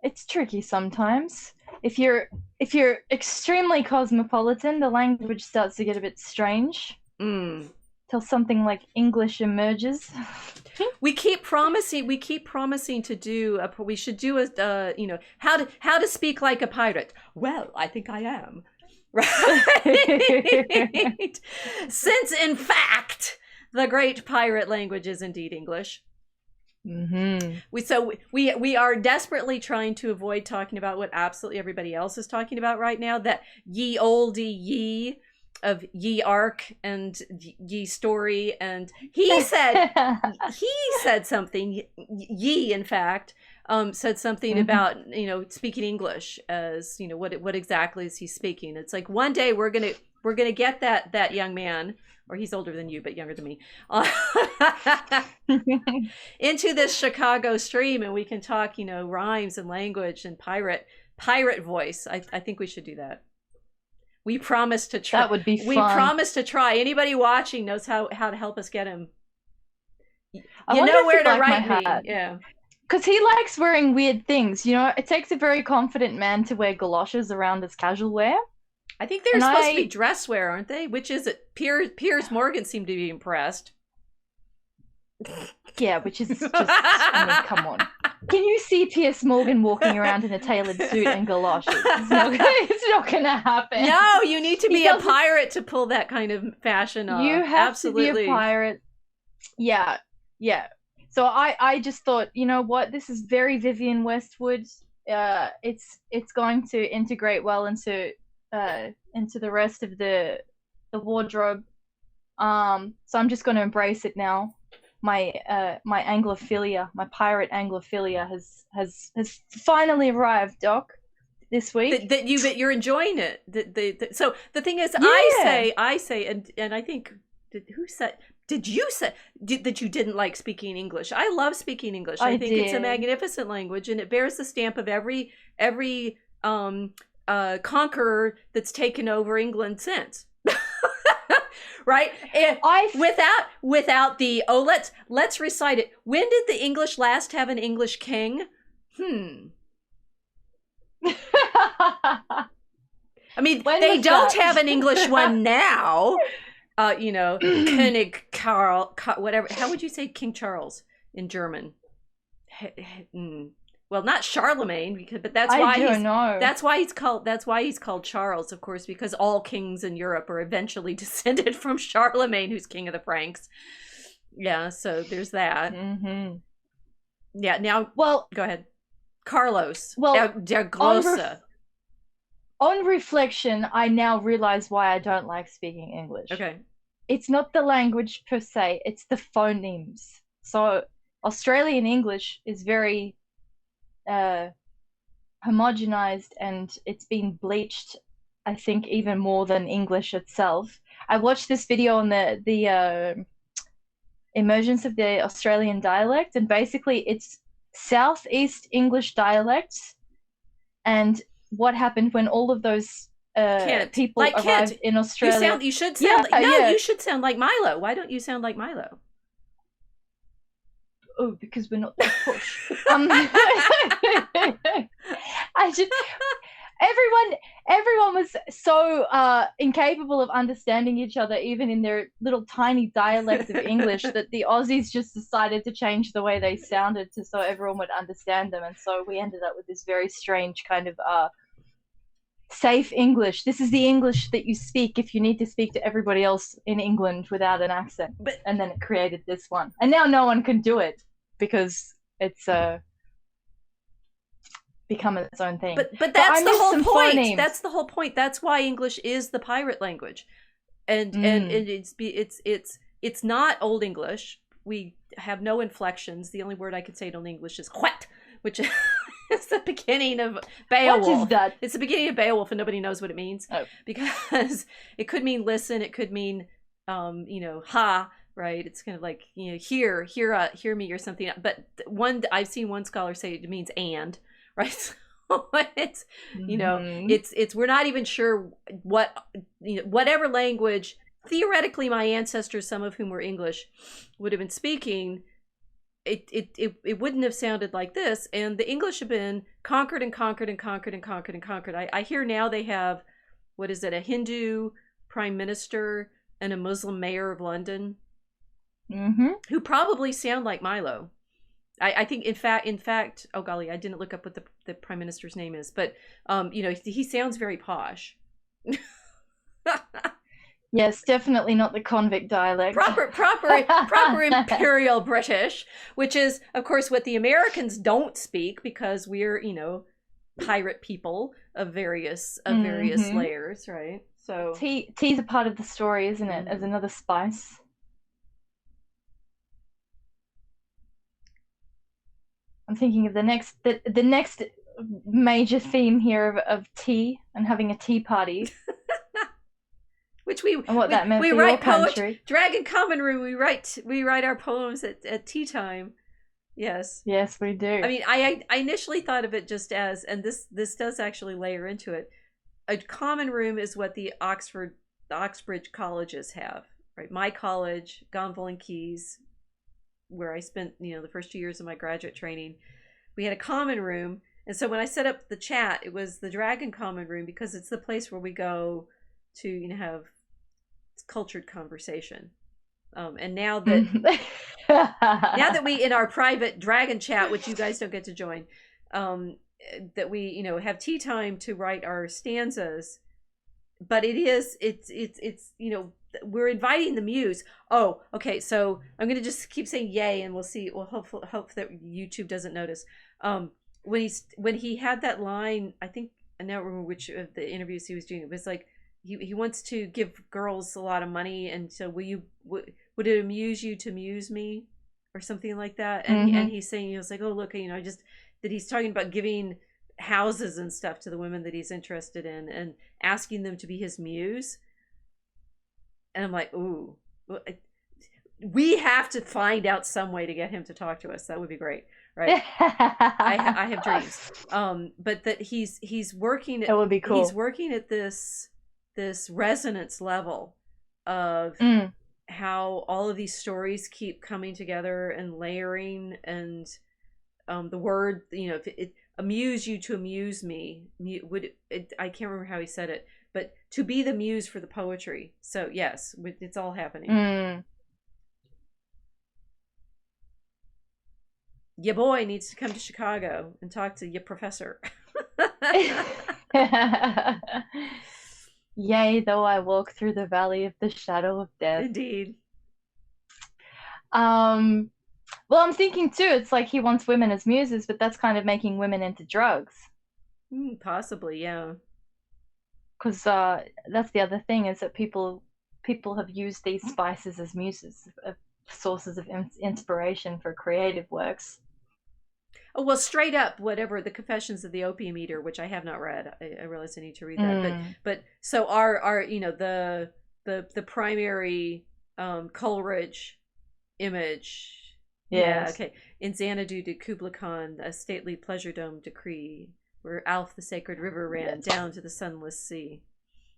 it's tricky sometimes. If you're extremely cosmopolitan, the language starts to get a bit strange Mm. till something like English emerges. We keep promising to do we should do a how to speak like a pirate. Well, I think I am. Right. Since in fact the great pirate language is indeed English. Mm-hmm. We are desperately trying to avoid talking about what absolutely everybody else is talking about right now. That ye olde ye of ye ark and ye story, and he said something. Ye, in fact, said something about speaking English as what exactly is he speaking? It's like one day we're gonna get that young man, or he's older than you but younger than me, into this Chicago stream, and we can talk rhymes and language and pirate voice. I think we should do that. We promise to try. That would be fun. We promise to try. Anybody watching knows how to help us get him. I You wonder know if where he'd to like my write me. hat. Yeah. Because he likes wearing weird things. It takes a very confident man to wear galoshes around as casual wear. I think they're And supposed to be dress wear, aren't they? Which is it? Piers Morgan seemed to be impressed. Yeah, which is just, I mean, come on. Can you see Piers Morgan walking around in a tailored suit and galoshes? It's not gonna happen. No, you need to He be a doesn't- pirate to pull that kind of fashion off. You have Absolutely. to be a pirate. Yeah, yeah. So I just thought, you know what, this is very Vivian Westwood. It's going to integrate well into the rest of the wardrobe. So I'm just going to embrace it now. My Anglophilia, my pirate Anglophilia has finally arrived, Doc, this week. That you're enjoying it. So the thing is, Yeah. I say, and I think who said? Did you say that you didn't like speaking English? I love speaking English. I think it's a did. magnificent language, and it bears the stamp of every conqueror that's taken over England since. Right? Without the let's recite it. When did the English last have an English king? I mean, When they was don't that? have an English one now. König Karl, whatever. How would you say King Charles in German? Well, not Charlemagne, but that's why he's called Charles, of course, because all kings in Europe are eventually descended from Charlemagne, who's king of the Franks. Yeah, so there's that. Mm-hmm. Yeah. Now, Well, go ahead, Carlos. Well, der Grosse. On reflection, I now realize why I don't like speaking English. Okay. It's not the language per se, it's the phonemes. So Australian English is very homogenized, and it's been bleached, I think, even more than English itself. I watched this video on the emergence of the Australian dialect, and basically it's Southeast English dialects, and what happened when all of those people arrived in Australia. You should sound you should sound like Milo. Why don't you sound like Milo? Oh, because we're not that push. Everyone was so incapable of understanding each other, even in their little tiny dialect of English, that the Aussies just decided to change the way they sounded so everyone would understand them. And so we ended up with this very strange kind of safe English. This is the English that you speak if you need to speak to everybody else in England without an accent. And then it created this one. And now no one can do it because it's become its own thing. But that's the whole point. Phonemes. That's the whole point. That's why English is the pirate language. And it's not Old English. We have no inflections. The only word I could say in Old English is "whet," which is the beginning of Beowulf. What is that? It's the beginning of Beowulf, and nobody knows what it means. Oh. Because it could mean listen. It could mean ha. Right? It's kind of like hear me or something. But I've seen one scholar say it means and. Right, so it's it's we're not even sure whatever language theoretically my ancestors, some of whom were English, would have been speaking. it wouldn't have sounded like this. And the English have been conquered and conquered and conquered and conquered and conquered. I hear now they have, what is it, a Hindu prime minister and a Muslim mayor of London, who probably sound like Milo. I think, in fact, oh golly, I didn't look up what the prime minister's name is, but you know, he sounds very posh. Yes, definitely not the convict dialect. Proper imperial British, which is, of course, what the Americans don't speak, because we're, you know, pirate people of various layers, right? So tea's a part of the story, isn't it? As another spice. I'm thinking of the next major theme here of tea and having a tea party. Which that meant we for write your country. Dragon Common Room. We write our poems at tea time. Yes. Yes, we do. I mean, I initially thought of it just as, and this does actually layer into it. A common room is what the Oxbridge colleges have, right? My college, Gonville and Keys, where I spent, you know, the first 2 years of my graduate training, we had a common room. And so when I set up the chat, it was the Dragon Common Room, because it's the place where we go to, you know, have cultured conversation. And now that we, in our private dragon chat, which you guys don't get to join, that we, you know, have tea time to write our stanzas, but it's you know, we're inviting the muse. Oh, okay, so I'm gonna just keep saying yay, and we'll see. We'll hope that YouTube doesn't notice. When he had that line, I think I don't remember which of the interviews he was doing. It was like, he wants to give girls a lot of money, and so would it amuse you to muse me, or something like that? And and he's saying, he was like, oh look, you know, that he's talking about giving houses and stuff to the women that he's interested in, and asking them to be his muse. And I'm like, ooh, we have to find out some way to get him to talk to us. That would be great, right? I have dreams. But that he's working at, that would be cool. He's working at this resonance level of how all of these stories keep coming together and layering, and the word, you know, if it amuse you to amuse me, I can't remember how he said it, but to be the muse for the poetry. So yes, it's all happening. Your boy needs to come to Chicago and talk to your professor. Yea, though I walk through the valley of the shadow of death. Indeed. Well, I'm thinking too, it's like he wants women as muses, but that's kind of making women into drugs. Possibly, yeah. Because that's the other thing, is that people have used these spices as muses, sources of inspiration for creative works. Oh, well, straight up, whatever, the Confessions of the Opium Eater, which I have not read. I realize I need to read that. But so our you know, the primary Coleridge image. Yes. Yeah, okay. In Xanadu did Kubla Khan a stately pleasure dome decree, where Alf the sacred river ran down to the sunless sea.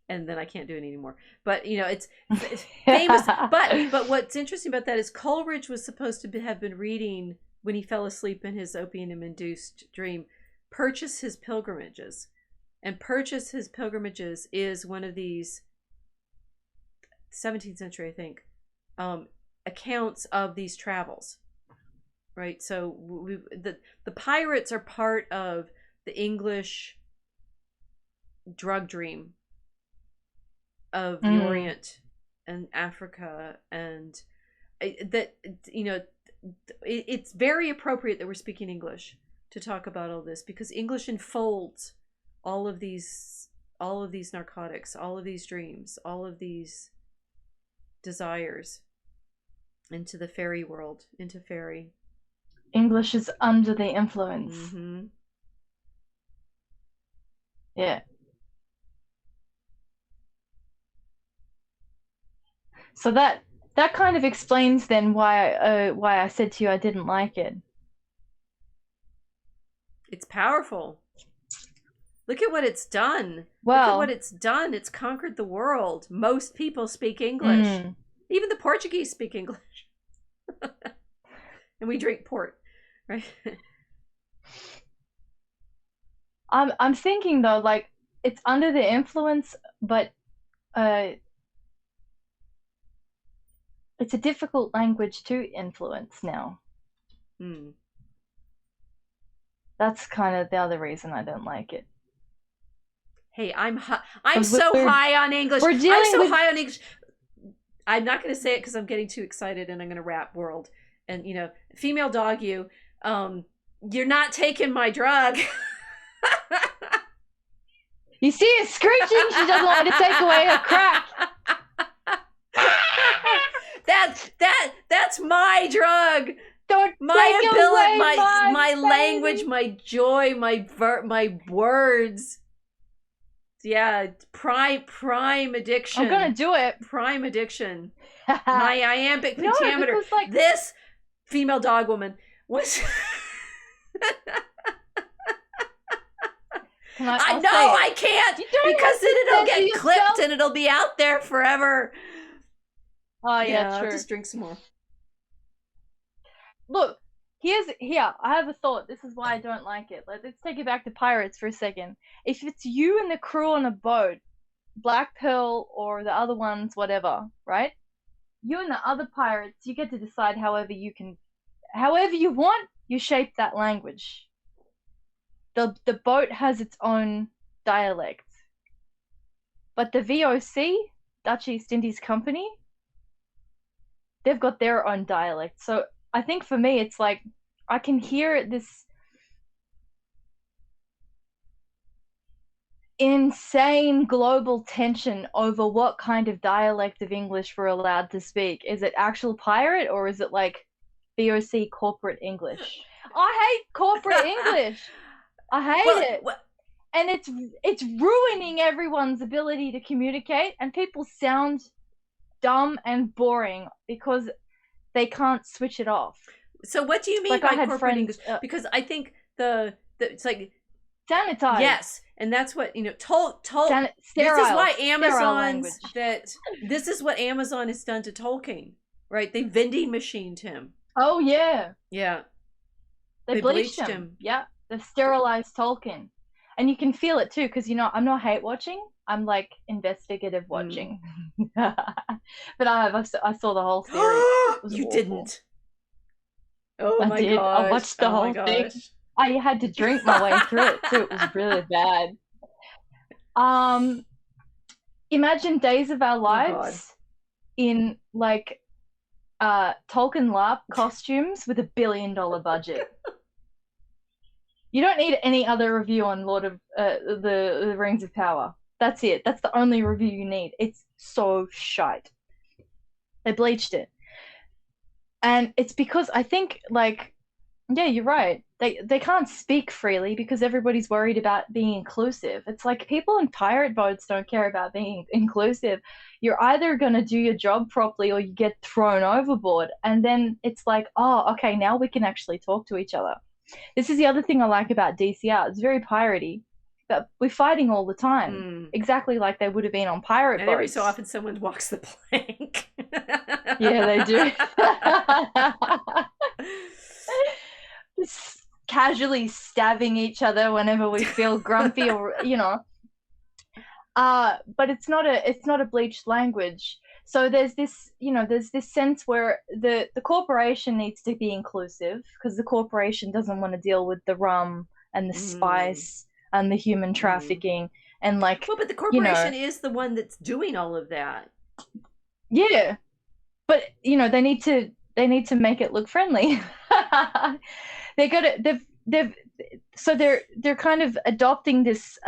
And then I can't do it anymore. But, you know, it's famous. But what's interesting about that is Coleridge was supposed to have been reading, when he fell asleep in his opium-induced dream, Purchase His Pilgrimages. And Purchase His Pilgrimages is one of these 17th century, I think, accounts of these travels. Right? So the pirates are part of the English drug dream of the Orient and Africa, and that, you know, it's very appropriate that we're speaking English to talk about all this, because English enfolds all of these narcotics, all of these dreams, all of these desires into the fairy world, into fairy. English is under the influence. Yeah. So that kind of explains then why I said to you I didn't like it. It's powerful. Look at what it's done. Well, look at what it's done. It's conquered the world. Most people speak English. Even the Portuguese speak English. and we drink port, right? I'm thinking though, like it's under the influence, but uh, it's a difficult language to influence now. Hmm. That's kind of the other reason I don't like it. Hey, I'm 'Cause so we're high on English. we're I'm dealing so with high on English. I'm not going to say it because I'm getting too excited, and I'm going to rap world. And female dog, you're not taking my drug. you see her screeching. She doesn't want to take away her crack. That's my drug. Don't My take ability, away my baby. language, my joy, my words. Yeah, prime addiction. I'm gonna do it. Prime addiction. My iambic No, pentameter. because, like, This female dog woman was. I know I can't because then it'll get clipped and it'll be out there forever. Oh yeah, I'll true. just drink some more. Look, here. I have a thought. This is why I don't like it. Let's take it back to pirates for a second. If it's you and the crew on a boat, Black Pearl or the other ones, whatever, right? You and the other pirates, you get to decide however you want. You shape that language. The boat has its own dialect, but the VOC, Dutch East Indies Company, they've got their own dialect. So I think for me, it's like I can hear this insane global tension over what kind of dialect of English we're allowed to speak. Is it actual pirate or is it like VOC corporate English? I hate corporate English. I hate it. And it's ruining everyone's ability to communicate, and people sound dumb and boring because they can't switch it off. So what do you mean by corporate English? Because I think it's like sanitized. Yes, and that's what sterile, this is why this is what Amazon has done to Tolkien, right? They vending machined him. Oh yeah. Yeah. They bleached him. Yeah. They've sterilized Tolkien. And you can feel it too, because I'm not hate watching. I'm like investigative watching. But I saw the whole series. You didn't. Oh my god! I watched the whole thing. I had to drink my way through it too. It was really bad. Imagine Days of Our Lives in like Tolkien LARP costumes with $1 billion budget. You don't need any other review on Lord of the Rings of Power. That's it. That's the only review you need. It's so shite. They bleached it. And it's because I think, like, yeah, you're right. They can't speak freely because everybody's worried about being inclusive. It's like people in pirate boats don't care about being inclusive. You're either going to do your job properly or you get thrown overboard. And then it's like, oh, okay, now we can actually talk to each other. This is the other thing I like about DCR. It's very piratey, but we're fighting all the time, exactly like they would have been on pirate boats. Every so often someone walks the plank. Yeah, they do. Just casually stabbing each other whenever we feel grumpy or but it's not a bleached language. So there's this sense where the corporation needs to be inclusive because the corporation doesn't want to deal with the rum and the spice and the human trafficking and like. Well, but the corporation is the one that's doing all of that. Yeah, but they need to make it look friendly. They're kind of adopting this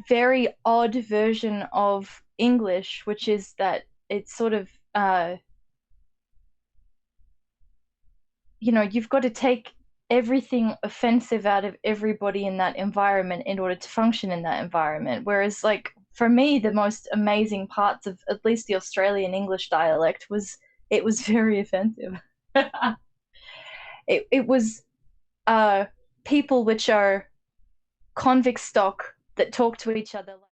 very odd version of English, which is that it's sort of you've got to take everything offensive out of everybody in that environment in order to function in that environment. Whereas, like, for me, the most amazing parts of at least the Australian English dialect was very offensive. It was people which are convict stock that talk to each other like